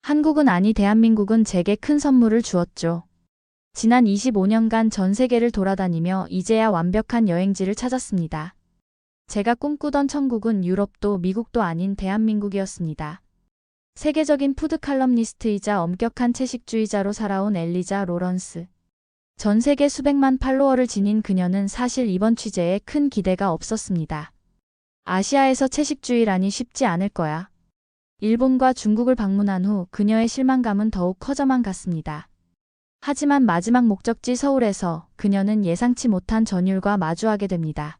한국은 아니 대한민국은 제게 큰 선물을 주었죠. 지난 25년간 전 세계를 돌아다니며 이제야 완벽한 여행지를 찾았습니다. 제가 꿈꾸던 천국은 유럽도 미국도 아닌 대한민국이었습니다. 세계적인 푸드 칼럼니스트이자 엄격한 채식주의자로 살아온 엘리자 로런스. 전 세계 수백만 팔로워를 지닌 그녀는 사실 이번 취재에 큰 기대가 없었습니다. 아시아에서 채식주의라니 쉽지 않을 거야. 일본과 중국을 방문한 후 그녀의 실망감은 더욱 커져만 갔습니다. 하지만 마지막 목적지 서울에서 그녀는 예상치 못한 전율과 마주하게 됩니다.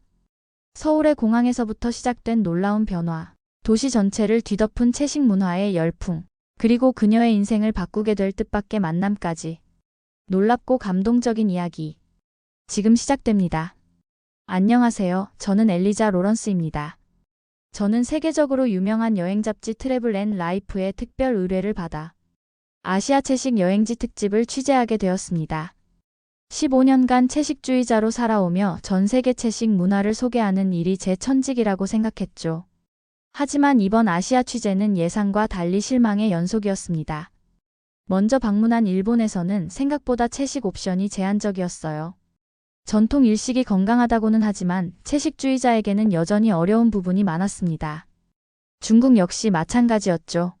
서울의 공항에서부터 시작된 놀라운 변화, 도시 전체를 뒤덮은 채식 문화의 열풍, 그리고 그녀의 인생을 바꾸게 될 뜻밖의 만남까지. 놀랍고 감동적인 이야기. 지금 시작됩니다. 안녕하세요. 저는 엘리자 로런스입니다. 저는 세계적으로 유명한 여행 잡지 트래블 앤 라이프의 특별 의뢰를 받아 아시아 채식 여행지 특집을 취재하게 되었습니다. 15년간 채식주의자로 살아오며 전 세계 채식 문화를 소개하는 일이 제 천직이라고 생각했죠. 하지만 이번 아시아 취재는 예상과 달리 실망의 연속이었습니다. 먼저 방문한 일본에서는 생각보다 채식 옵션이 제한적이었어요. 전통 일식이 건강하다고는 하지만 채식주의자에게는 여전히 어려운 부분이 많았습니다. 중국 역시 마찬가지였죠.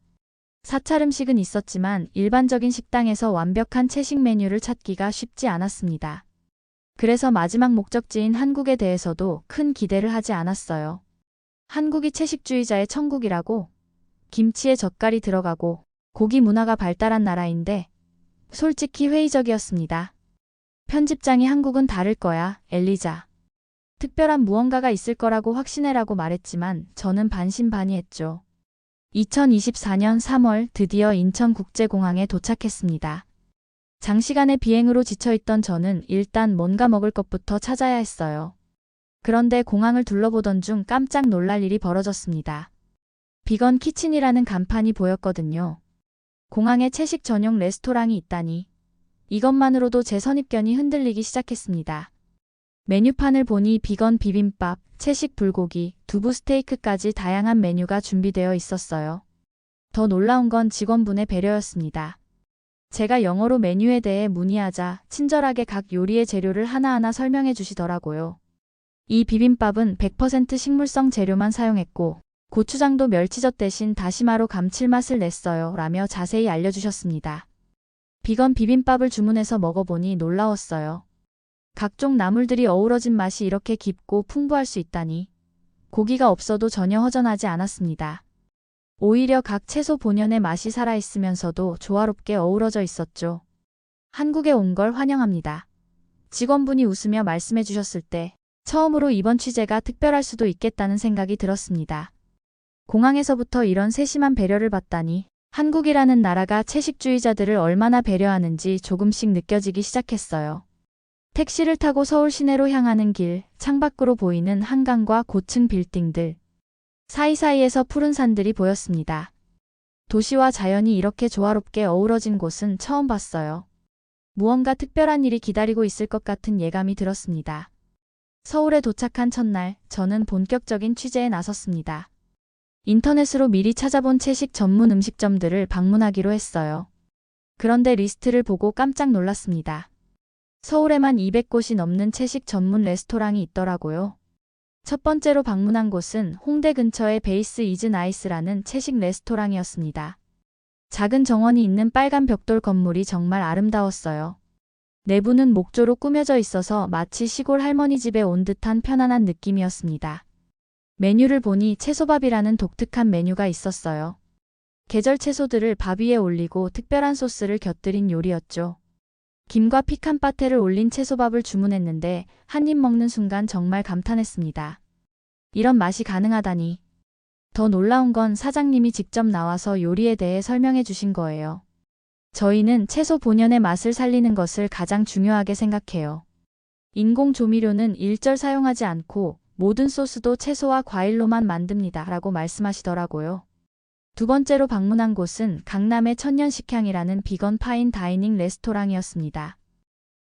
사찰 음식은 있었지만 일반적인 식당에서 완벽한 채식 메뉴를 찾기가 쉽지 않았습니다. 그래서 마지막 목적지인 한국에 대해서도 큰 기대를 하지 않았어요. 한국이 채식주의자의 천국이라고? 김치에 젓갈이 들어가고 고기 문화가 발달한 나라인데 솔직히 회의적이었습니다. 편집장이 한국은 다를 거야, 엘리자. 특별한 무언가가 있을 거라고 확신해라고 말했지만 저는 반신반의했죠. 2024년 3월 드디어 인천국제공항에 도착했습니다. 장시간의 비행으로 지쳐있던 저는 일단 뭔가 먹을 것부터 찾아야 했어요. 그런데 공항을 둘러보던 중 깜짝 놀랄 일이 벌어졌습니다. 비건 키친이라는 간판이 보였거든요. 공항에 채식 전용 레스토랑이 있다니. 이것만으로도 제 선입견이 흔들리기 시작했습니다. 메뉴판을 보니 비건 비빔밥, 채식 불고기, 두부 스테이크까지 다양한 메뉴가 준비되어 있었어요. 더 놀라운 건 직원분의 배려였습니다. 제가 영어로 메뉴에 대해 문의하자 친절하게 각 요리의 재료를 하나하나 설명해 주시더라고요. 이 비빔밥은 100% 식물성 재료만 사용했고 고추장도 멸치젓 대신 다시마로 감칠맛을 냈어요 라며 자세히 알려주셨습니다. 비건 비빔밥을 주문해서 먹어보니 놀라웠어요. 각종 나물들이 어우러진 맛이 이렇게 깊고 풍부할 수 있다니. 고기가 없어도 전혀 허전하지 않았습니다. 오히려 각 채소 본연의 맛이 살아있으면서도 조화롭게 어우러져 있었죠. 한국에 온 걸 환영합니다. 직원분이 웃으며 말씀해 주셨을 때 처음으로 이번 취재가 특별할 수도 있겠다는 생각이 들었습니다. 공항에서부터 이런 세심한 배려를 받다니 한국이라는 나라가 채식주의자들을 얼마나 배려하는지 조금씩 느껴지기 시작했어요. 택시를 타고 서울 시내로 향하는 길, 창밖으로 보이는 한강과 고층 빌딩들. 사이사이에서 푸른 산들이 보였습니다. 도시와 자연이 이렇게 조화롭게 어우러진 곳은 처음 봤어요. 무언가 특별한 일이 기다리고 있을 것 같은 예감이 들었습니다. 서울에 도착한 첫날, 저는 본격적인 취재에 나섰습니다. 인터넷으로 미리 찾아본 채식 전문 음식점들을 방문하기로 했어요. 그런데 리스트를 보고 깜짝 놀랐습니다. 서울에만 200곳이 넘는 채식 전문 레스토랑이 있더라고요. 첫 번째로 방문한 곳은 홍대 근처의 베이스 이즈 나이스라는 채식 레스토랑이었습니다. 작은 정원이 있는 빨간 벽돌 건물이 정말 아름다웠어요. 내부는 목조로 꾸며져 있어서 마치 시골 할머니 집에 온 듯한 편안한 느낌이었습니다. 메뉴를 보니 채소밥이라는 독특한 메뉴가 있었어요. 계절 채소들을 밥 위에 올리고 특별한 소스를 곁들인 요리였죠. 김과 피칸 파테를 올린 채소밥을 주문했는데 한 입 먹는 순간 정말 감탄했습니다. 이런 맛이 가능하다니. 더 놀라운 건 사장님이 직접 나와서 요리에 대해 설명해 주신 거예요. 저희는 채소 본연의 맛을 살리는 것을 가장 중요하게 생각해요. 인공 조미료는 일절 사용하지 않고 모든 소스도 채소와 과일로만 만듭니다 라고 말씀하시더라고요. 두 번째로 방문한 곳은 강남의 천년식향이라는 비건 파인 다이닝 레스토랑이었습니다.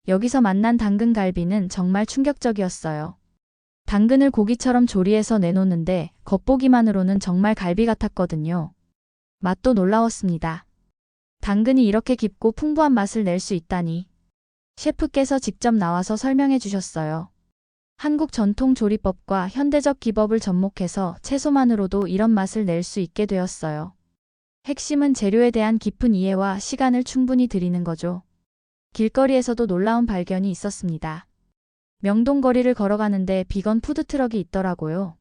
여기서 만난 당근갈비는 정말 충격적이었어요. 당근을 고기처럼 조리해서 내놓는데 겉보기만으로는 정말 갈비 같았거든요. 맛도 놀라웠습니다. 당근이 이렇게 깊고 풍부한 맛을 낼 수 있다니. 셰프께서 직접 나와서 설명해 주셨어요. 한국 전통 조리법과 현대적 기법을 접목해서 채소만으로도 이런 맛을 낼 수 있게 되었어요. 핵심은 재료에 대한 깊은 이해와 시간을 충분히 들이는 거죠. 길거리에서도 놀라운 발견이 있었습니다. 명동거리를 걸어가는데 비건 푸드트럭이 있더라고요.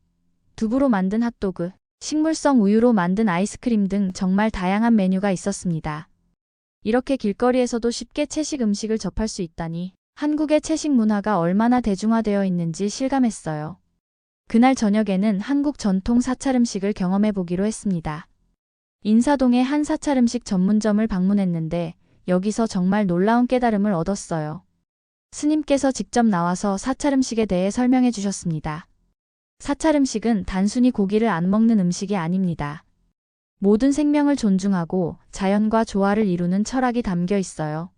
두부로 만든 핫도그, 식물성 우유로 만든 아이스크림 등 정말 다양한 메뉴가 있었습니다. 이렇게 길거리에서도 쉽게 채식 음식을 접할 수 있다니 한국의 채식 문화가 얼마나 대중화되어 있는지 실감했어요. 그날 저녁에는 한국 전통 사찰 음식을 경험해 보기로 했습니다. 인사동의 한 사찰 음식 전문점을 방문했는데 여기서 정말 놀라운 깨달음을 얻었어요. 스님께서 직접 나와서 사찰 음식에 대해 설명해 주셨습니다. 사찰 음식은 단순히 고기를 안 먹는 음식이 아닙니다. 모든 생명을 존중하고 자연과 조화를 이루는 철학이 담겨 있어요.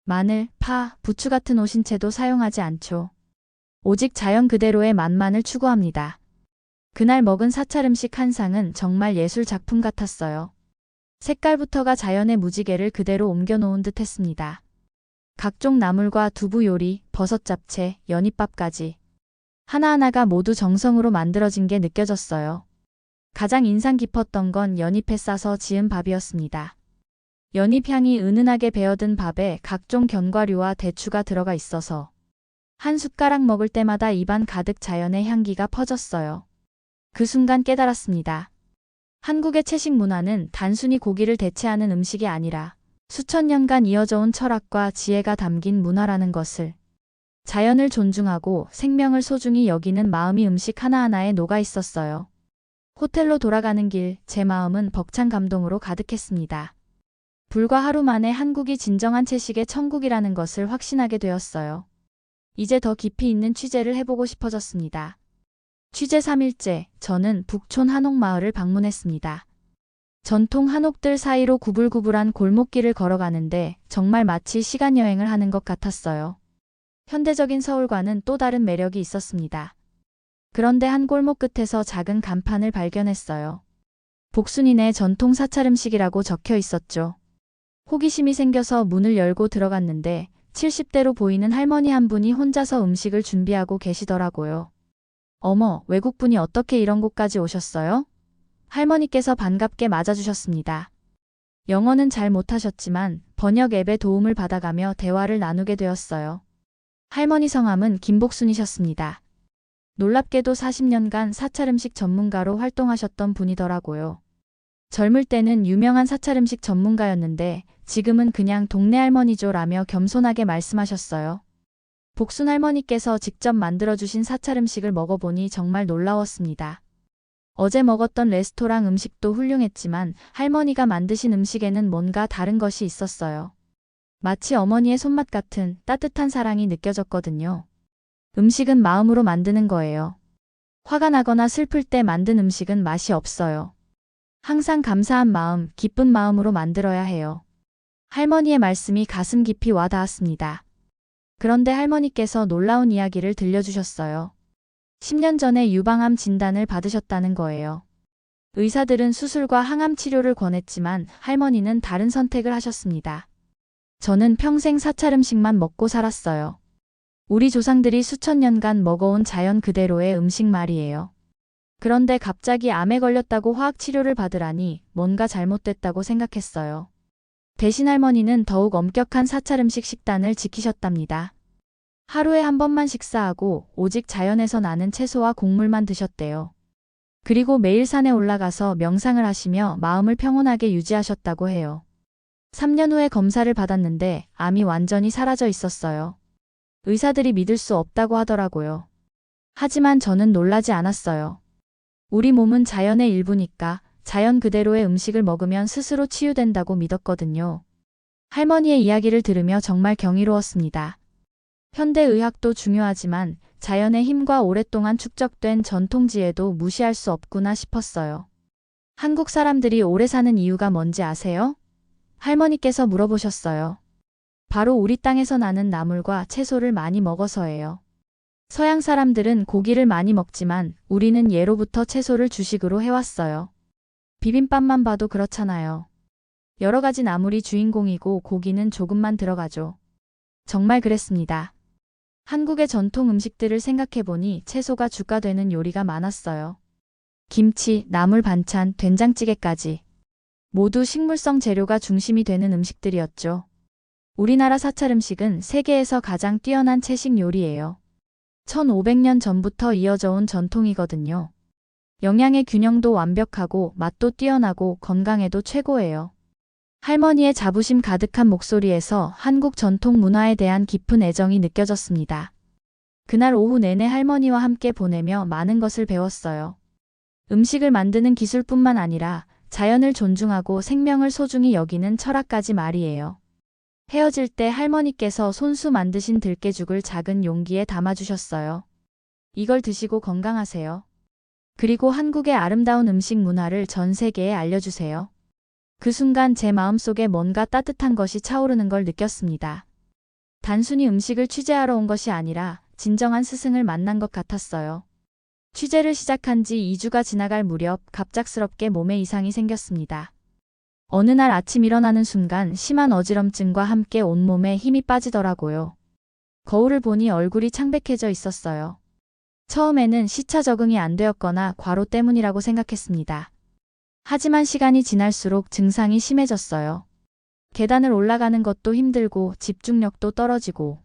마늘, 파, 부추 같은 오신채도 사용하지 않죠. 오직 자연 그대로의 맛만을 추구합니다. 그날 먹은 사찰 음식 한 상은 정말 예술 작품 같았어요. 색깔부터가 자연의 무지개를 그대로 옮겨놓은 듯 했습니다. 각종 나물과 두부 요리, 버섯 잡채, 연잎밥까지 하나하나가 모두 정성으로 만들어진 게 느껴졌어요. 가장 인상 깊었던 건 연잎에 싸서 지은 밥이었습니다. 연잎 향이 은은하게 배어든 밥에 각종 견과류와 대추가 들어가 있어서 한 숟가락 먹을 때마다 입안 가득 자연의 향기가 퍼졌어요. 그 순간 깨달았습니다. 한국의 채식 문화는 단순히 고기를 대체하는 음식이 아니라 수천 년간 이어져 온 철학과 지혜가 담긴 문화라는 것을. 자연을 존중하고 생명을 소중히 여기는 마음이 음식 하나하나에 녹아 있었어요. 호텔로 돌아가는 길, 제 마음은 벅찬 감동으로 가득했습니다. 불과 하루 만에 한국이 진정한 채식의 천국이라는 것을 확신하게 되었어요. 이제 더 깊이 있는 취재를 해보고 싶어졌습니다. 취재 3일째, 저는 북촌 한옥마을을 방문했습니다. 전통 한옥들 사이로 구불구불한 골목길을 걸어가는데 정말 마치 시간여행을 하는 것 같았어요. 현대적인 서울과는 또 다른 매력이 있었습니다. 그런데 한 골목 끝에서 작은 간판을 발견했어요. 복순이네 전통 사찰 음식이라고 적혀 있었죠. 호기심이 생겨서 문을 열고 들어갔는데 70대로 보이는 할머니 한 분이 혼자서 음식을 준비하고 계시더라고요. 어머, 외국분이 어떻게 이런 곳까지 오셨어요? 할머니께서 반갑게 맞아주셨습니다. 영어는 잘 못하셨지만 번역 앱의 도움을 받아가며 대화를 나누게 되었어요. 할머니 성함은 김복순이셨습니다. 놀랍게도 40년간 사찰 음식 전문가로 활동하셨던 분이더라고요. 젊을 때는 유명한 사찰 음식 전문가였는데 지금은 그냥 동네 할머니죠 라며 겸손하게 말씀하셨어요. 복순 할머니께서 직접 만들어주신 사찰 음식을 먹어보니 정말 놀라웠습니다. 어제 먹었던 레스토랑 음식도 훌륭했지만 할머니가 만드신 음식에는 뭔가 다른 것이 있었어요. 마치 어머니의 손맛 같은 따뜻한 사랑이 느껴졌거든요. 음식은 마음으로 만드는 거예요. 화가 나거나 슬플 때 만든 음식은 맛이 없어요. 항상 감사한 마음, 기쁜 마음으로 만들어야 해요. 할머니의 말씀이 가슴 깊이 와 닿았습니다. 그런데 할머니께서 놀라운 이야기를 들려주셨어요. 10년 전에 유방암 진단을 받으셨다는 거예요. 의사들은 수술과 항암 치료를 권했지만 할머니는 다른 선택을 하셨습니다. 저는 평생 사찰 음식만 먹고 살았어요. 우리 조상들이 수천 년간 먹어온 자연 그대로의 음식 말이에요. 그런데 갑자기 암에 걸렸다고 화학치료를 받으라니 뭔가 잘못됐다고 생각했어요. 대신 할머니는 더욱 엄격한 사찰 음식 식단을 지키셨답니다. 하루에 한 번만 식사하고 오직 자연에서 나는 채소와 곡물만 드셨대요. 그리고 매일 산에 올라가서 명상을 하시며 마음을 평온하게 유지하셨다고 해요. 3년 후에 검사를 받았는데 암이 완전히 사라져 있었어요. 의사들이 믿을 수 없다고 하더라고요. 하지만 저는 놀라지 않았어요. 우리 몸은 자연의 일부니까 자연 그대로의 음식을 먹으면 스스로 치유된다고 믿었거든요. 할머니의 이야기를 들으며 정말 경이로웠습니다. 현대의학도 중요하지만 자연의 힘과 오랫동안 축적된 전통지혜도 무시할 수 없구나 싶었어요. 한국 사람들이 오래 사는 이유가 뭔지 아세요? 할머니께서 물어보셨어요. 바로 우리 땅에서 나는 나물과 채소를 많이 먹어서예요. 서양 사람들은 고기를 많이 먹지만 우리는 예로부터 채소를 주식으로 해왔어요. 비빔밥만 봐도 그렇잖아요. 여러 가지 나물이 주인공이고 고기는 조금만 들어가죠. 정말 그랬습니다. 한국의 전통 음식들을 생각해보니 채소가 주가 되는 요리가 많았어요. 김치, 나물 반찬, 된장찌개까지. 모두 식물성 재료가 중심이 되는 음식들이었죠. 우리나라 사찰 음식은 세계에서 가장 뛰어난 채식 요리예요. 1500년 전부터 이어져 온 전통이거든요. 영양의 균형도 완벽하고 맛도 뛰어나고 건강에도 최고예요. 할머니의 자부심 가득한 목소리에서 한국 전통 문화에 대한 깊은 애정이 느껴졌습니다. 그날 오후 내내 할머니와 함께 보내며 많은 것을 배웠어요. 음식을 만드는 기술뿐만 아니라 자연을 존중하고 생명을 소중히 여기는 철학까지 말이에요. 헤어질 때 할머니께서 손수 만드신 들깨죽을 작은 용기에 담아주셨어요. 이걸 드시고 건강하세요. 그리고 한국의 아름다운 음식 문화를 전 세계에 알려주세요. 그 순간 제 마음속에 뭔가 따뜻한 것이 차오르는 걸 느꼈습니다. 단순히 음식을 취재하러 온 것이 아니라 진정한 스승을 만난 것 같았어요. 취재를 시작한 지 2주가 지나갈 무렵 갑작스럽게 몸에 이상이 생겼습니다. 어느 날 아침 일어나는 순간 심한 어지럼증과 함께 온몸에 힘이 빠지더라고요. 거울을 보니 얼굴이 창백해져 있었어요. 처음에는 시차 적응이 안 되었거나 과로 때문이라고 생각했습니다. 하지만 시간이 지날수록 증상이 심해졌어요. 계단을 올라가는 것도 힘들고 집중력도 떨어지고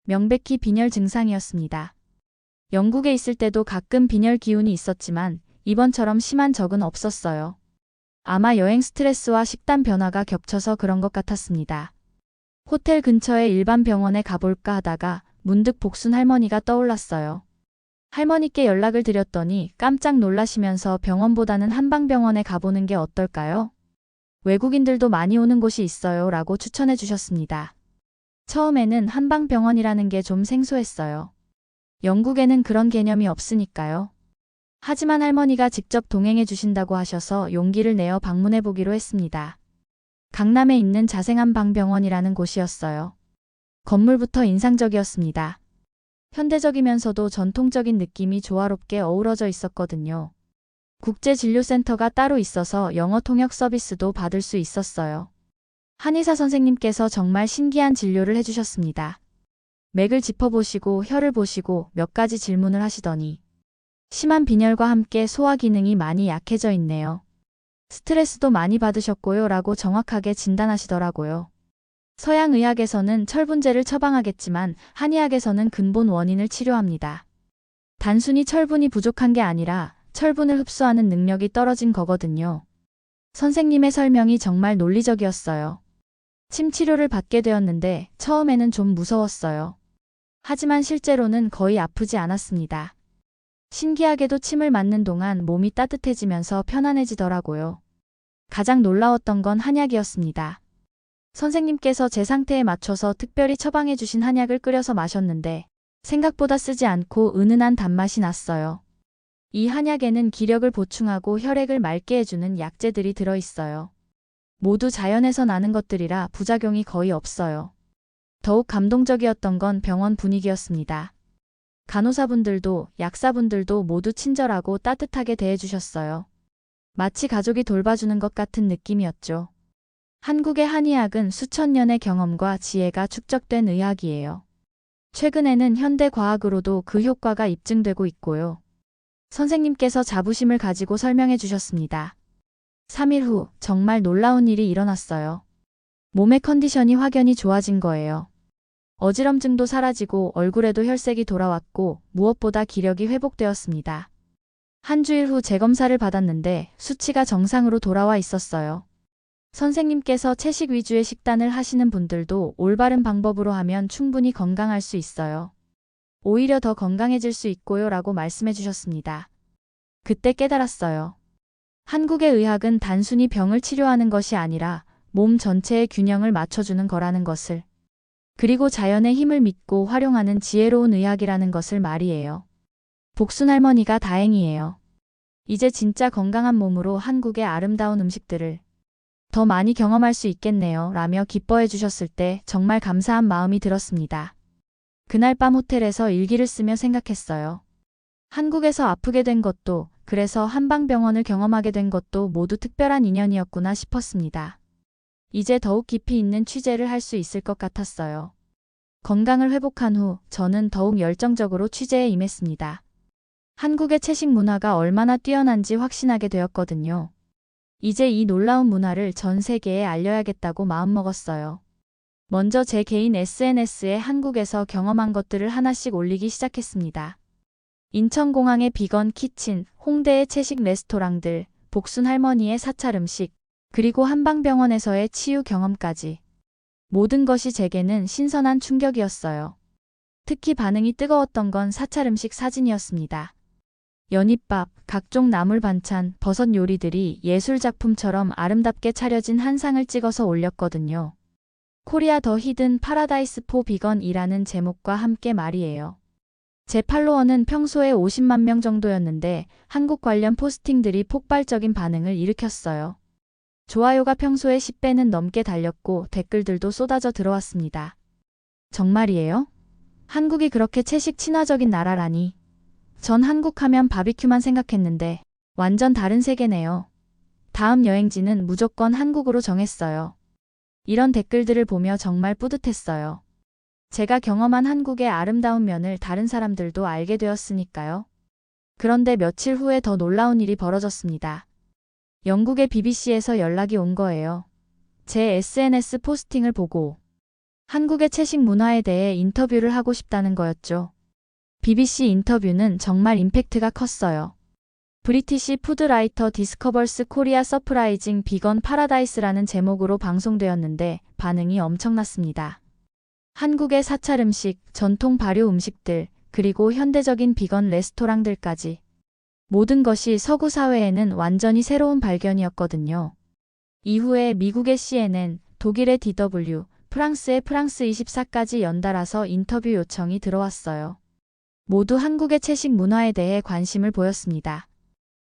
명백히 빈혈 증상이었습니다. 영국에 있을 때도 가끔 빈혈 기운이 있었지만 이번처럼 심한 적은 없었어요. 아마 여행 스트레스와 식단 변화가 겹쳐서 그런 것 같았습니다. 호텔 근처의 일반 병원에 가볼까 하다가 문득 복순 할머니가 떠올랐어요. 할머니께 연락을 드렸더니 깜짝 놀라시면서 병원보다는 한방병원에 가보는 게 어떨까요? 외국인들도 많이 오는 곳이 있어요 라고 추천해 주셨습니다. 처음에는 한방병원이라는 게 좀 생소했어요. 영국에는 그런 개념이 없으니까요. 하지만 할머니가 직접 동행해 주신다고 하셔서 용기를 내어 방문해 보기로 했습니다. 강남에 있는 자생한방병원이라는 곳이었어요. 건물부터 인상적이었습니다. 현대적이면서도 전통적인 느낌이 조화롭게 어우러져 있었거든요. 국제진료센터가 따로 있어서 영어 통역 서비스도 받을 수 있었어요. 한의사 선생님께서 정말 신기한 진료를 해주셨습니다. 맥을 짚어보시고 혀를 보시고 몇 가지 질문을 하시더니 심한 빈혈과 함께 소화 기능이 많이 약해져 있네요. 스트레스도 많이 받으셨고요 라고 정확하게 진단하시더라고요. 서양 의학에서는 철분제를 처방하겠지만 한의학에서는 근본 원인을 치료합니다. 단순히 철분이 부족한 게 아니라 철분을 흡수하는 능력이 떨어진 거거든요. 선생님의 설명이 정말 논리적이었어요. 침 치료를 받게 되었는데 처음에는 좀 무서웠어요. 하지만 실제로는 거의 아프지 않았습니다. 신기하게도 침을 맞는 동안 몸이 따뜻해지면서 편안해지더라고요. 가장 놀라웠던 건 한약이었습니다. 선생님께서 제 상태에 맞춰서 특별히 처방해 주신 한약을 끓여서 마셨는데 생각보다 쓰지 않고 은은한 단맛이 났어요. 이 한약에는 기력을 보충하고 혈액을 맑게 해주는 약재들이 들어있어요. 모두 자연에서 나는 것들이라 부작용이 거의 없어요. 더욱 감동적이었던 건 병원 분위기였습니다. 간호사분들도 약사분들도 모두 친절하고 따뜻하게 대해주셨어요. 마치 가족이 돌봐주는 것 같은 느낌이었죠. 한국의 한의학은 수천 년의 경험과 지혜가 축적된 의학이에요. 최근에는 현대과학으로도 그 효과가 입증되고 있고요. 선생님께서 자부심을 가지고 설명해 주셨습니다. 3일 후 정말 놀라운 일이 일어났어요. 몸의 컨디션이 확연히 좋아진 거예요. 어지럼증도 사라지고 얼굴에도 혈색이 돌아왔고 무엇보다 기력이 회복되었습니다. 한 주일 후 재검사를 받았는데 수치가 정상으로 돌아와 있었어요. 선생님께서 채식 위주의 식단을 하시는 분들도 올바른 방법으로 하면 충분히 건강할 수 있어요. 오히려 더 건강해질 수 있고요 라고 말씀해 주셨습니다. 그때 깨달았어요. 한국의 의학은 단순히 병을 치료하는 것이 아니라 몸 전체의 균형을 맞춰주는 거라는 것을. 그리고 자연의 힘을 믿고 활용하는 지혜로운 의학이라는 것을 말이에요. 복순 할머니가 다행이에요. 이제 진짜 건강한 몸으로 한국의 아름다운 음식들을 더 많이 경험할 수 있겠네요 라며 기뻐해 주셨을 때 정말 감사한 마음이 들었습니다. 그날 밤 호텔에서 일기를 쓰며 생각했어요. 한국에서 아프게 된 것도 그래서 한방병원을 경험하게 된 것도 모두 특별한 인연이었구나 싶었습니다. 이제 더욱 깊이 있는 취재를 할 수 있을 것 같았어요. 건강을 회복한 후 저는 더욱 열정적으로 취재에 임했습니다. 한국의 채식 문화가 얼마나 뛰어난지 확신하게 되었거든요. 이제 이 놀라운 문화를 전 세계에 알려야겠다고 마음먹었어요. 먼저 제 개인 SNS에 한국에서 경험한 것들을 하나씩 올리기 시작했습니다. 인천공항의 비건 키친, 홍대의 채식 레스토랑들, 복순 할머니의 사찰 음식, 그리고 한방병원에서의 치유 경험까지. 모든 것이 제게는 신선한 충격이었어요. 특히 반응이 뜨거웠던 건 사찰 음식 사진이었습니다. 연잎밥, 각종 나물 반찬, 버섯 요리들이 예술 작품처럼 아름답게 차려진 한 상을 찍어서 올렸거든요. 코리아 더 히든 파라다이스 포 비건이라는 제목과 함께 말이에요. 제 팔로워는 평소에 50만 명 정도였는데 한국 관련 포스팅들이 폭발적인 반응을 일으켰어요. 좋아요가 평소에 10배는 넘게 달렸고 댓글들도 쏟아져 들어왔습니다. 정말이에요? 한국이 그렇게 채식 친화적인 나라라니. 전 한국 하면 바비큐만 생각했는데 완전 다른 세계네요. 다음 여행지는 무조건 한국으로 정했어요. 이런 댓글들을 보며 정말 뿌듯했어요. 제가 경험한 한국의 아름다운 면을 다른 사람들도 알게 되었으니까요. 그런데 며칠 후에 더 놀라운 일이 벌어졌습니다. 영국의 BBC에서 연락이 온 거예요. 제 SNS 포스팅을 보고 한국의 채식 문화에 대해 인터뷰를 하고 싶다는 거였죠. BBC 인터뷰는 정말 임팩트가 컸어요. 브리티시 푸드라이터 디스커버스 코리아 서프라이징 비건 파라다이스라는 제목으로 방송되었는데 반응이 엄청났습니다. 한국의 사찰 음식, 전통 발효 음식들, 그리고 현대적인 비건 레스토랑들까지. 모든 것이 서구 사회에는 완전히 새로운 발견이었거든요. 이후에 미국의 CNN, 독일의 DW, 프랑스의 프랑스 24까지 연달아서 인터뷰 요청이 들어왔어요. 모두 한국의 채식 문화에 대해 관심을 보였습니다.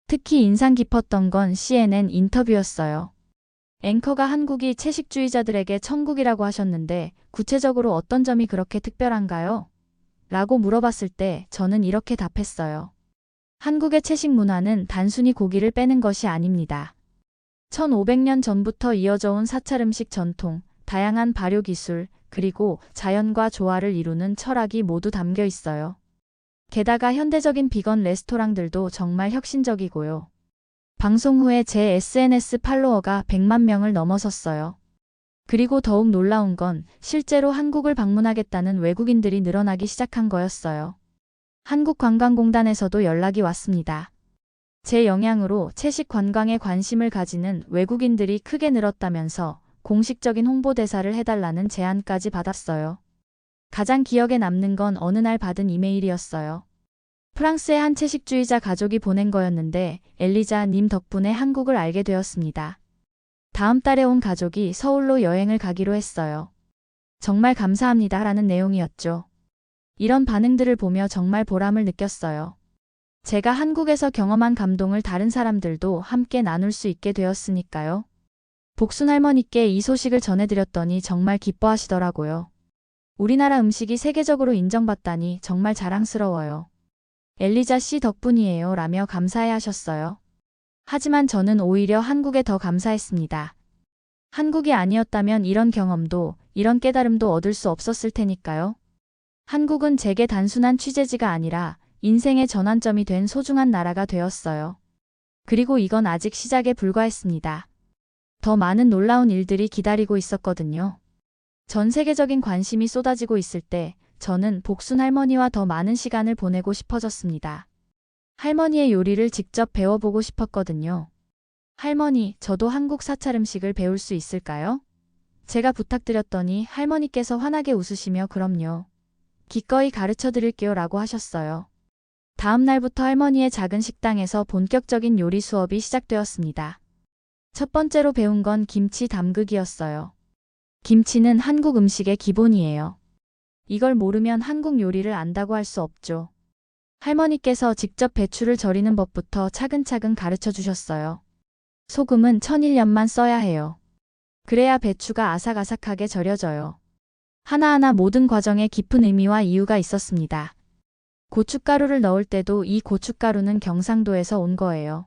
특히 인상 깊었던 건 CNN 인터뷰였어요. 앵커가 한국이 채식주의자들에게 천국이라고 하셨는데 구체적으로 어떤 점이 그렇게 특별한가요? 라고 물어봤을 때 저는 이렇게 답했어요. 한국의 채식 문화는 단순히 고기를 빼는 것이 아닙니다. 1500년 전부터 이어져 온 사찰 음식 전통, 다양한 발효 기술, 그리고 자연과 조화를 이루는 철학이 모두 담겨 있어요. 게다가 현대적인 비건 레스토랑들도 정말 혁신적이고요. 방송 후에 제 SNS 팔로워가 100만 명을 넘어섰어요. 그리고 더욱 놀라운 건 실제로 한국을 방문하겠다는 외국인들이 늘어나기 시작한 거였어요. 한국관광공단에서도 연락이 왔습니다. 제 영향으로 채식 관광에 관심을 가지는 외국인들이 크게 늘었다면서 공식적인 홍보대사를 해달라는 제안까지 받았어요. 가장 기억에 남는 건 어느 날 받은 이메일이었어요. 프랑스의 한 채식주의자 가족이 보낸 거였는데 엘리자 님 덕분에 한국을 알게 되었습니다. 다음 달에 온 가족이 서울로 여행을 가기로 했어요. 정말 감사합니다 라는 내용이었죠. 이런 반응들을 보며 정말 보람을 느꼈어요. 제가 한국에서 경험한 감동을 다른 사람들도 함께 나눌 수 있게 되었으니까요. 복순 할머니께 이 소식을 전해드렸더니 정말 기뻐하시더라고요. 우리나라 음식이 세계적으로 인정받다니 정말 자랑스러워요. 엘리자 씨 덕분이에요 라며 감사해 하셨어요. 하지만 저는 오히려 한국에 더 감사했습니다. 한국이 아니었다면 이런 경험도, 이런 깨달음도 얻을 수 없었을 테니까요. 한국은 제게 단순한 취재지가 아니라 인생의 전환점이 된 소중한 나라가 되었어요. 그리고 이건 아직 시작에 불과했습니다. 더 많은 놀라운 일들이 기다리고 있었거든요. 전 세계적인 관심이 쏟아지고 있을 때 저는 복순 할머니와 더 많은 시간을 보내고 싶어졌습니다. 할머니의 요리를 직접 배워보고 싶었거든요. 할머니, 저도 한국 사찰 음식을 배울 수 있을까요? 제가 부탁드렸더니 할머니께서 환하게 웃으시며 그럼요. 기꺼이 가르쳐 드릴게요 라고 하셨어요. 다음 날부터 할머니의 작은 식당에서 본격적인 요리 수업이 시작되었습니다. 첫 번째로 배운 건 김치 담그기였어요. 김치는 한국 음식의 기본이에요. 이걸 모르면 한국 요리를 안다고 할 수 없죠. 할머니께서 직접 배추를 절이는 법부터 차근차근 가르쳐 주셨어요. 소금은 1001년만 써야 해요. 그래야 배추가 아삭아삭하게 절여져요. 하나하나 모든 과정에 깊은 의미와 이유가 있었습니다. 고춧가루를 넣을 때도 이 고춧가루는 경상도에서 온 거예요.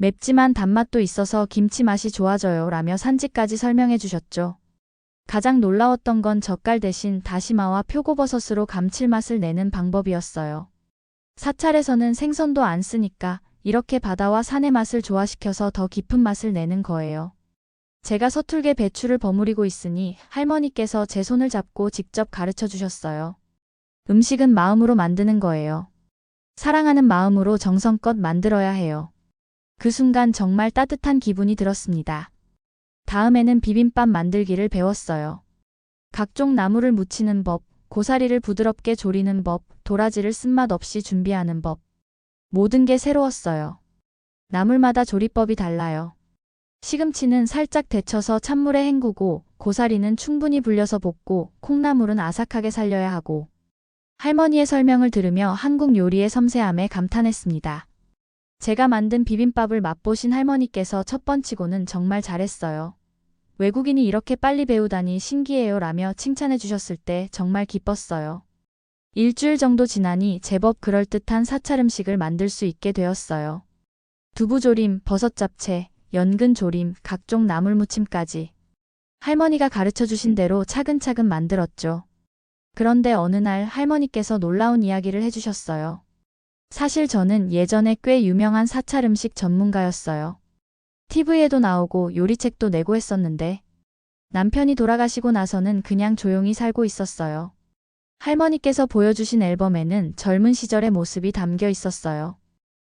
맵지만 단맛도 있어서 김치 맛이 좋아져요 라며 산지까지 설명해 주셨죠. 가장 놀라웠던 건 젓갈 대신 다시마와 표고버섯으로 감칠맛을 내는 방법이었어요. 사찰에서는 생선도 안 쓰니까 이렇게 바다와 산의 맛을 조화시켜서 더 깊은 맛을 내는 거예요. 제가 서툴게 배추를 버무리고 있으니 할머니께서 제 손을 잡고 직접 가르쳐 주셨어요. 음식은 마음으로 만드는 거예요. 사랑하는 마음으로 정성껏 만들어야 해요. 그 순간 정말 따뜻한 기분이 들었습니다. 다음에는 비빔밥 만들기를 배웠어요. 각종 나물을 무치는 법, 고사리를 부드럽게 조리는 법, 도라지를 쓴맛 없이 준비하는 법. 모든 게 새로웠어요. 나물마다 조리법이 달라요. 시금치는 살짝 데쳐서 찬물에 헹구고, 고사리는 충분히 불려서 볶고, 콩나물은 아삭하게 살려야 하고. 할머니의 설명을 들으며 한국 요리의 섬세함에 감탄했습니다. 제가 만든 비빔밥을 맛보신 할머니께서 첫 번치고는 정말 잘했어요. 외국인이 이렇게 빨리 배우다니 신기해요 라며 칭찬해 주셨을 때 정말 기뻤어요. 일주일 정도 지나니 제법 그럴듯한 사찰 음식을 만들 수 있게 되었어요. 두부조림, 버섯 잡채, 연근 조림, 각종 나물 무침까지. 할머니가 가르쳐 주신 대로 차근차근 만들었죠. 그런데 어느 날 할머니께서 놀라운 이야기를 해주셨어요. 사실 저는 예전에 꽤 유명한 사찰 음식 전문가였어요. TV에도 나오고 요리책도 내고 했었는데 남편이 돌아가시고 나서는 그냥 조용히 살고 있었어요. 할머니께서 보여주신 앨범에는 젊은 시절의 모습이 담겨 있었어요.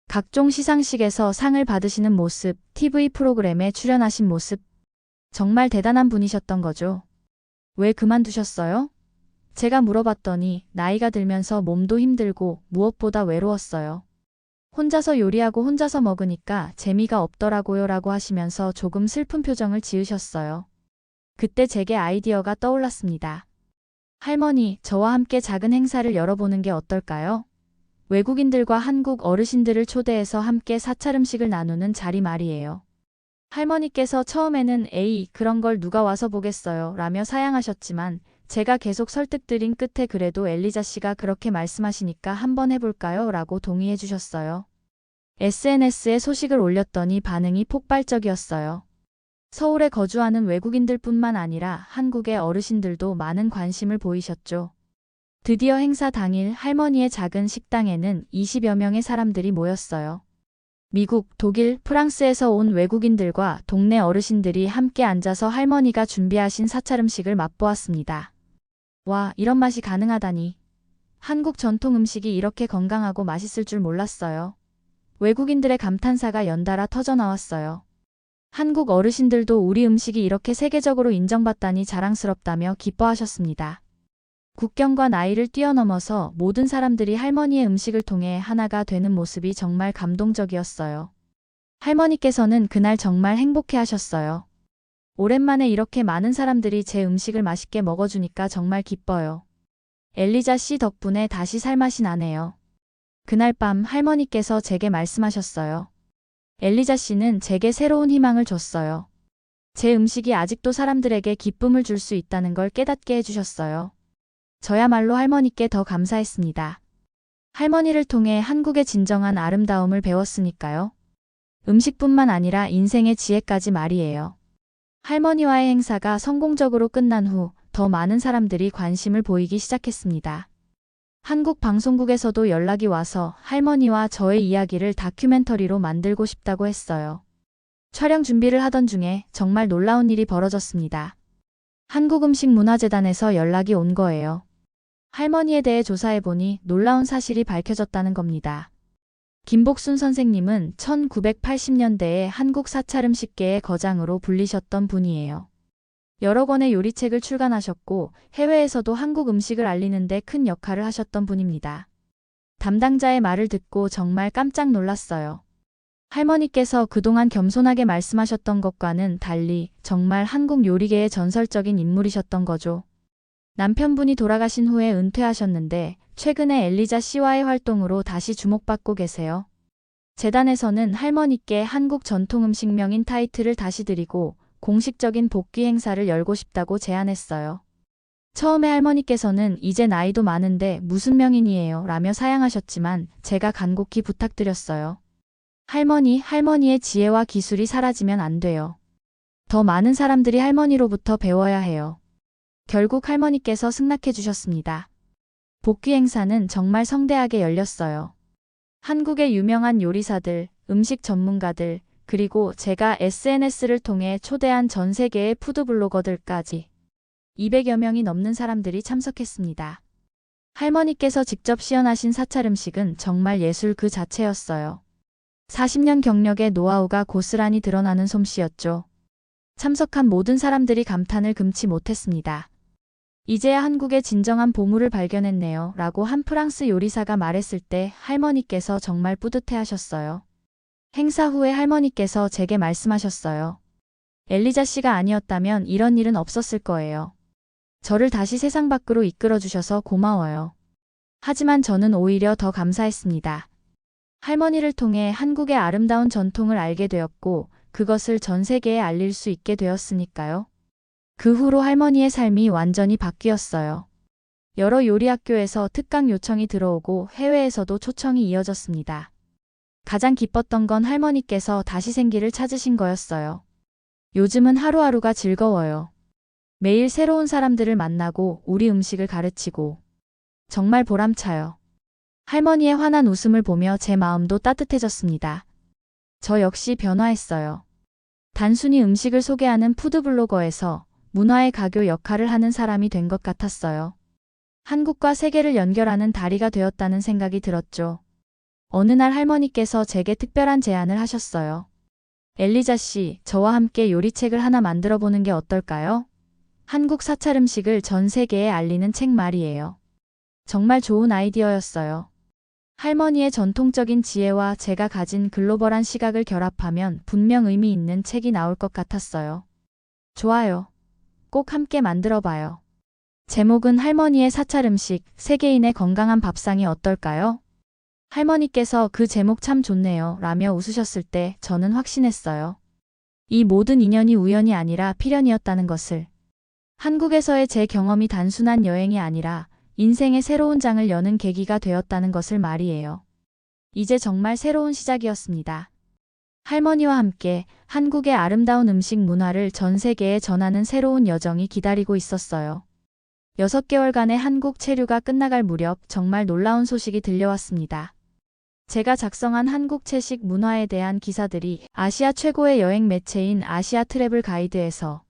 각종 시상식에서 상을 받으시는 모습, TV 프로그램에 출연하신 모습. 정말 대단한 분이셨던 거죠. 왜 그만두셨어요? 제가 물어봤더니 나이가 들면서 몸도 힘들고 무엇보다 외로웠어요. 혼자서 요리하고 혼자서 먹으니까 재미가 없더라고요 라고 하시면서 조금 슬픈 표정을 지으셨어요. 그때 제게 아이디어가 떠올랐습니다. 할머니, 저와 함께 작은 행사를 열어보는 게 어떨까요? 외국인들과 한국 어르신들을 초대해서 함께 사찰 음식을 나누는 자리 말이에요. 할머니께서 처음에는 에이, 그런 걸 누가 와서 보겠어요 라며 사양하셨지만 제가 계속 설득드린 끝에 그래도 엘리자 씨가 그렇게 말씀하시니까 한번 해볼까요? 라고 동의해 주셨어요. SNS에 소식을 올렸더니 반응이 폭발적이었어요. 서울에 거주하는 외국인들뿐만 아니라 한국의 어르신들도 많은 관심을 보이셨죠. 드디어 행사 당일 할머니의 작은 식당에는 20여 명의 사람들이 모였어요. 미국, 독일, 프랑스에서 온 외국인들과 동네 어르신들이 함께 앉아서 할머니가 준비하신 사찰 음식을 맛보았습니다. 와, 이런 맛이 가능하다니. 한국 전통 음식이 이렇게 건강하고 맛있을 줄 몰랐어요. 외국인들의 감탄사가 연달아 터져나왔어요. 한국 어르신들도 우리 음식이 이렇게 세계적으로 인정받다니 자랑스럽다며 기뻐하셨습니다. 국경과 나이를 뛰어넘어서 모든 사람들이 할머니의 음식을 통해 하나가 되는 모습이 정말 감동적이었어요. 할머니께서는 그날 정말 행복해 하셨어요. 오랜만에 이렇게 많은 사람들이 제 음식을 맛있게 먹어주니까 정말 기뻐요. 엘리자 씨 덕분에 다시 살맛이 나네요. 그날 밤 할머니께서 제게 말씀하셨어요. 엘리자 씨는 제게 새로운 희망을 줬어요. 제 음식이 아직도 사람들에게 기쁨을 줄 수 있다는 걸 깨닫게 해주셨어요. 저야말로 할머니께 더 감사했습니다. 할머니를 통해 한국의 진정한 아름다움을 배웠으니까요. 음식뿐만 아니라 인생의 지혜까지 말이에요. 할머니와의 행사가 성공적으로 끝난 후 더 많은 사람들이 관심을 보이기 시작했습니다. 한국 방송국에서도 연락이 와서 할머니와 저의 이야기를 다큐멘터리로 만들고 싶다고 했어요. 촬영 준비를 하던 중에 정말 놀라운 일이 벌어졌습니다. 한국음식문화재단에서 연락이 온 거예요. 할머니에 대해 조사해보니 놀라운 사실이 밝혀졌다는 겁니다. 김복순 선생님은 1980년대에 한국 사찰음식계의 거장으로 불리셨던 분이에요. 여러 권의 요리책을 출간하셨고 해외에서도 한국 음식을 알리는 데 큰 역할을 하셨던 분입니다. 담당자의 말을 듣고 정말 깜짝 놀랐어요. 할머니께서 그동안 겸손하게 말씀하셨던 것과는 달리 정말 한국 요리계의 전설적인 인물이셨던 거죠. 남편분이 돌아가신 후에 은퇴하셨는데 최근에 엘리자 씨와의 활동으로 다시 주목받고 계세요. 재단에서는 할머니께 한국 전통음식명인 타이틀을 다시 드리고 공식적인 복귀 행사를 열고 싶다고 제안했어요. 처음에 할머니께서는 이제 나이도 많은데 무슨 명인이에요 라며 사양하셨지만 제가 간곡히 부탁드렸어요. 할머니의 지혜와 기술이 사라지면 안 돼요. 더 많은 사람들이 할머니로부터 배워야 해요. 결국 할머니께서 승낙해 주셨습니다. 복귀 행사는 정말 성대하게 열렸어요. 한국의 유명한 요리사들, 음식 전문가들, 그리고 제가 SNS를 통해 초대한 전 세계의 푸드블로거들까지 200여 명이 넘는 사람들이 참석했습니다. 할머니께서 직접 시연하신 사찰 음식은 정말 예술 그 자체였어요. 40년 경력의 노하우가 고스란히 드러나는 솜씨였죠. 참석한 모든 사람들이 감탄을 금치 못했습니다. 이제야 한국의 진정한 보물을 발견했네요. 라고 한 프랑스 요리사가 말했을 때 할머니께서 정말 뿌듯해하셨어요. 행사 후에 할머니께서 제게 말씀하셨어요. 엘리자 씨가 아니었다면 이런 일은 없었을 거예요. 저를 다시 세상 밖으로 이끌어 주셔서 고마워요. 하지만 저는 오히려 더 감사했습니다. 할머니를 통해 한국의 아름다운 전통을 알게 되었고 그것을 전 세계에 알릴 수 있게 되었으니까요. 그 후로 할머니의 삶이 완전히 바뀌었어요. 여러 요리학교에서 특강 요청이 들어오고 해외에서도 초청이 이어졌습니다. 가장 기뻤던 건 할머니께서 다시 생기를 찾으신 거였어요. 요즘은 하루하루가 즐거워요. 매일 새로운 사람들을 만나고 우리 음식을 가르치고 정말 보람차요. 할머니의 환한 웃음을 보며 제 마음도 따뜻해졌습니다. 저 역시 변화했어요. 단순히 음식을 소개하는 푸드블로거에서 문화의 가교 역할을 하는 사람이 된 것 같았어요. 한국과 세계를 연결하는 다리가 되었다는 생각이 들었죠. 어느 날 할머니께서 제게 특별한 제안을 하셨어요. 엘리자 씨, 저와 함께 요리책을 하나 만들어 보는 게 어떨까요? 한국 사찰 음식을 전 세계에 알리는 책 말이에요. 정말 좋은 아이디어였어요. 할머니의 전통적인 지혜와 제가 가진 글로벌한 시각을 결합하면 분명 의미 있는 책이 나올 것 같았어요. 좋아요. 꼭 함께 만들어봐요. 제목은 할머니의 사찰 음식, 세계인의 건강한 밥상이 어떨까요? 할머니께서 그 제목 참 좋네요. 라며 웃으셨을 때 저는 확신했어요. 이 모든 인연이 우연이 아니라 필연이었다는 것을. 한국에서의 제 경험이 단순한 여행이 아니라 인생의 새로운 장을 여는 계기가 되었다는 것을 말이에요. 이제 정말 새로운 시작이었습니다. 할머니와 함께 한국의 아름다운 음식 문화를 전 세계에 전하는 새로운 여정이 기다리고 있었어요. 6개월간의 한국 체류가 끝나갈 무렵 정말 놀라운 소식이 들려왔습니다. 제가 작성한 한국 채식 문화에 대한 기사들이 아시아 최고의 여행 매체인 아시아 트래블 가이드에서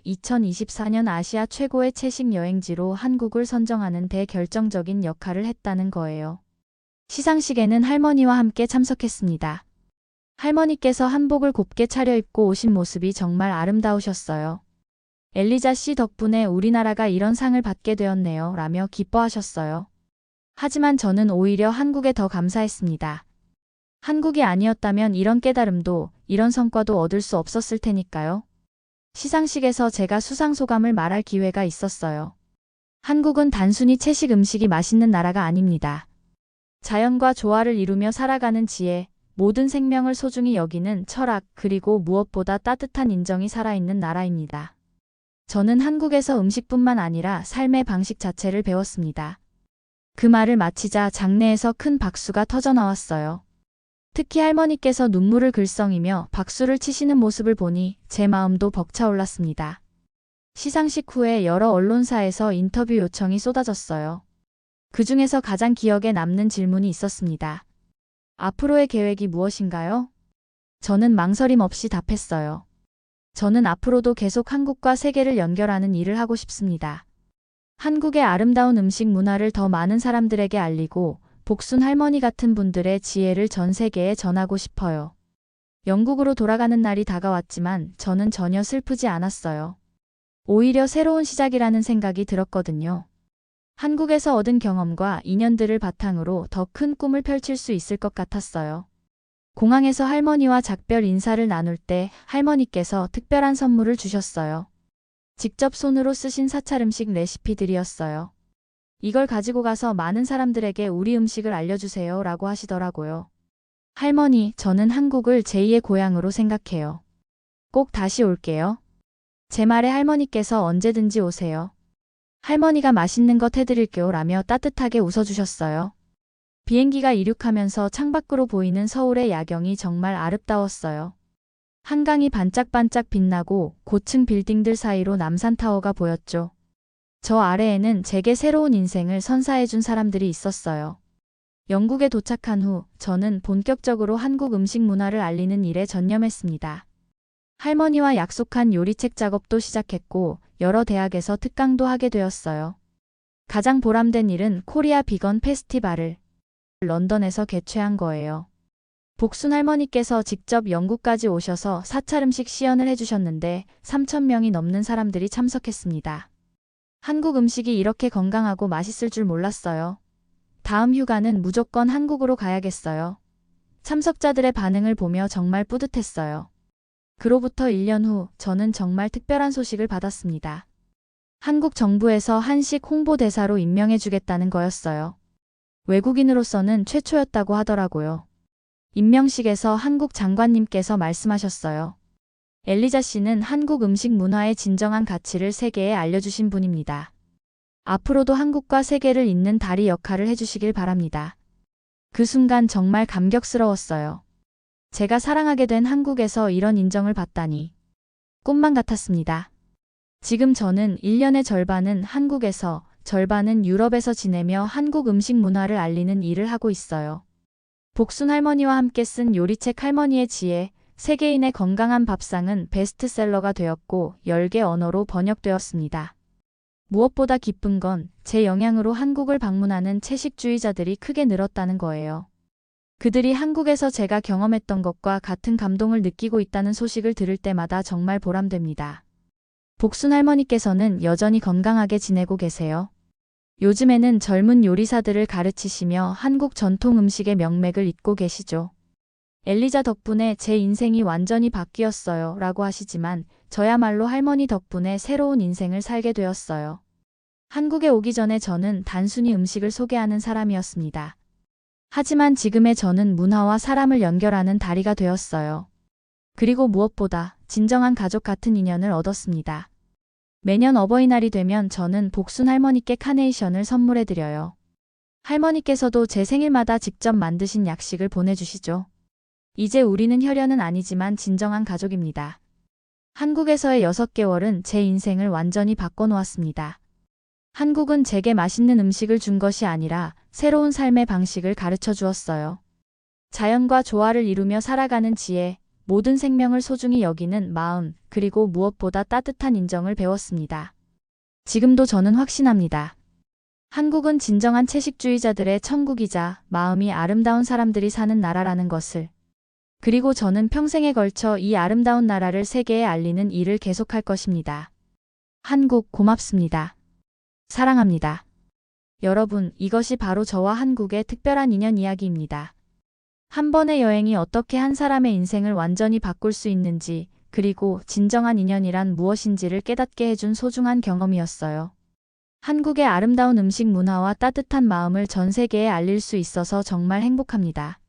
2024년 아시아 최고의 채식 여행지로 한국을 선정하는 데 결정적인 역할을 했다는 거예요. 시상식에는 할머니와 함께 참석했습니다. 할머니께서 한복을 곱게 차려입고 오신 모습이 정말 아름다우셨어요. 엘리자 씨 덕분에 우리나라가 이런 상을 받게 되었네요. 라며 기뻐하셨어요. 하지만 저는 오히려 한국에 더 감사했습니다. 한국이 아니었다면 이런 깨달음도, 이런 성과도 얻을 수 없었을 테니까요. 시상식에서 제가 수상 소감을 말할 기회가 있었어요. 한국은 단순히 채식 음식이 맛있는 나라가 아닙니다. 자연과 조화를 이루며 살아가는 지혜, 모든 생명을 소중히 여기는 철학, 그리고 무엇보다 따뜻한 인정이 살아있는 나라입니다. 저는 한국에서 음식뿐만 아니라 삶의 방식 자체를 배웠습니다. 그 말을 마치자 장내에서 큰 박수가 터져나왔어요. 특히 할머니께서 눈물을 글썽이며 박수를 치시는 모습을 보니 제 마음도 벅차올랐습니다. 시상식 후에 여러 언론사에서 인터뷰 요청이 쏟아졌어요. 그 중에서 가장 기억에 남는 질문이 있었습니다. 앞으로의 계획이 무엇인가요? 저는 망설임 없이 답했어요. 저는 앞으로도 계속 한국과 세계를 연결하는 일을 하고 싶습니다. 한국의 아름다운 음식 문화를 더 많은 사람들에게 알리고 복순 할머니 같은 분들의 지혜를 전 세계에 전하고 싶어요. 영국으로 돌아가는 날이 다가왔지만 저는 전혀 슬프지 않았어요. 오히려 새로운 시작이라는 생각이 들었거든요. 한국에서 얻은 경험과 인연들을 바탕으로 더 큰 꿈을 펼칠 수 있을 것 같았어요. 공항에서 할머니와 작별 인사를 나눌 때 할머니께서 특별한 선물을 주셨어요. 직접 손으로 쓰신 사찰 음식 레시피들이었어요. 이걸 가지고 가서 많은 사람들에게 우리 음식을 알려주세요 라고 하시더라고요. 할머니, 저는 한국을 제2의 고향으로 생각해요. 꼭 다시 올게요. 제 말에 할머니께서 언제든지 오세요. 할머니가 맛있는 것 해드릴게요 라며 따뜻하게 웃어주셨어요. 비행기가 이륙하면서 창밖으로 보이는 서울의 야경이 정말 아름다웠어요. 한강이 반짝반짝 빛나고 고층 빌딩들 사이로 남산타워가 보였죠. 저 아래에는 제게 새로운 인생을 선사해준 사람들이 있었어요. 영국에 도착한 후 저는 본격적으로 한국 음식 문화를 알리는 일에 전념했습니다. 할머니와 약속한 요리책 작업도 시작했고 여러 대학에서 특강도 하게 되었어요. 가장 보람된 일은 코리아 비건 페스티벌을 런던에서 개최한 거예요. 복순 할머니께서 직접 영국까지 오셔서 사찰 음식 시연을 해주셨는데 3,000명이 넘는 사람들이 참석했습니다. 한국 음식이 이렇게 건강하고 맛있을 줄 몰랐어요. 다음 휴가는 무조건 한국으로 가야겠어요. 참석자들의 반응을 보며 정말 뿌듯했어요. 그로부터 1년 후 저는 정말 특별한 소식을 받았습니다. 한국 정부에서 한식 홍보대사로 임명해주겠다는 거였어요. 외국인으로서는 최초였다고 하더라고요. 임명식에서 한국 장관님께서 말씀하셨어요. 엘리자 씨는 한국 음식 문화의 진정한 가치를 세계에 알려주신 분입니다. 앞으로도 한국과 세계를 잇는 다리 역할을 해주시길 바랍니다. 그 순간 정말 감격스러웠어요. 제가 사랑하게 된 한국에서 이런 인정을 받다니. 꿈만 같았습니다. 지금 저는 1년의 절반은 한국에서, 절반은 유럽에서 지내며 한국 음식 문화를 알리는 일을 하고 있어요. 복순 할머니와 함께 쓴 요리책 할머니의 지혜, 세계인의 건강한 밥상은 베스트셀러가 되었고 10개 언어로 번역되었습니다. 무엇보다 기쁜 건 제 영향으로 한국을 방문하는 채식주의자들이 크게 늘었다는 거예요. 그들이 한국에서 제가 경험했던 것과 같은 감동을 느끼고 있다는 소식을 들을 때마다 정말 보람됩니다. 복순 할머니께서는 여전히 건강하게 지내고 계세요. 요즘에는 젊은 요리사들을 가르치시며 한국 전통 음식의 명맥을 잇고 계시죠. 엘리자 덕분에 제 인생이 완전히 바뀌었어요 라고 하시지만 저야말로 할머니 덕분에 새로운 인생을 살게 되었어요. 한국에 오기 전에 저는 단순히 음식을 소개하는 사람이었습니다. 하지만 지금의 저는 문화와 사람을 연결하는 다리가 되었어요. 그리고 무엇보다 진정한 가족 같은 인연을 얻었습니다. 매년 어버이날이 되면 저는 복순 할머니께 카네이션을 선물해드려요. 할머니께서도 제 생일마다 직접 만드신 약식을 보내주시죠. 이제 우리는 혈연은 아니지만 진정한 가족입니다. 한국에서의 6개월은 제 인생을 완전히 바꿔놓았습니다. 한국은 제게 맛있는 음식을 준 것이 아니라 새로운 삶의 방식을 가르쳐 주었어요. 자연과 조화를 이루며 살아가는 지혜, 모든 생명을 소중히 여기는 마음, 그리고 무엇보다 따뜻한 인정을 배웠습니다. 지금도 저는 확신합니다. 한국은 진정한 채식주의자들의 천국이자 마음이 아름다운 사람들이 사는 나라라는 것을. 그리고 저는 평생에 걸쳐 이 아름다운 나라를 세계에 알리는 일을 계속할 것입니다. 한국 고맙습니다. 사랑합니다. 여러분, 이것이 바로 저와 한국의 특별한 인연 이야기입니다. 한 번의 여행이 어떻게 한 사람의 인생을 완전히 바꿀 수 있는지, 그리고 진정한 인연이란 무엇인지를 깨닫게 해준 소중한 경험이었어요. 한국의 아름다운 음식 문화와 따뜻한 마음을 전 세계에 알릴 수 있어서 정말 행복합니다.